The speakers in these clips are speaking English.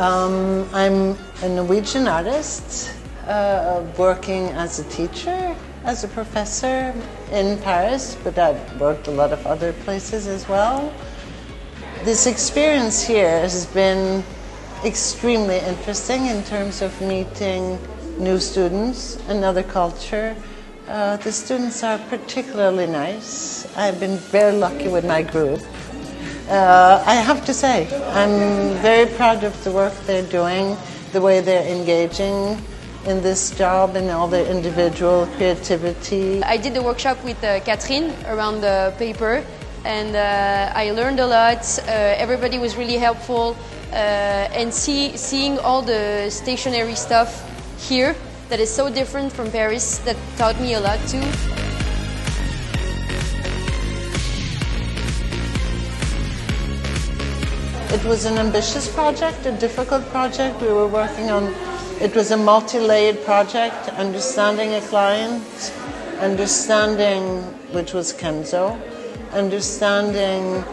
I'm a Norwegian artist working as a teacher, as a professor in Paris, but I've worked a lot of other places as well. This experience here has been extremely interesting in terms of meeting new students, another culture. The students are particularly nice. I've been very lucky with my group. I have to say, I'm very proud of the work they're doing, the way they're engaging in this job and all their individual creativity. I did the workshop with Cathrine around the paper, and I learned a lot. Everybody was really helpful, and seeing all the stationery stuff here that is so different from Paris, that taught me a lot too. It was an ambitious project, a difficult project we were working on. It was a multi-layered project, understanding a client, understanding, which was Kenzo, understanding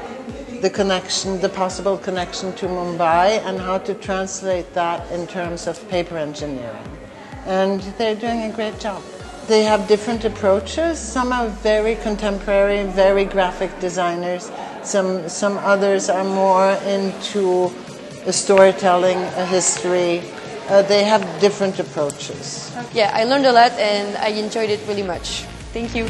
the connection, the possible connection to Mumbai, and how to translate that in terms of paper engineering. And they're doing a great job. They have different approaches. Some are very contemporary, very graphic designers. Some others are more into a storytelling, a history. They have different approaches. Yeah, I learned a lot and I enjoyed it really much. Thank you.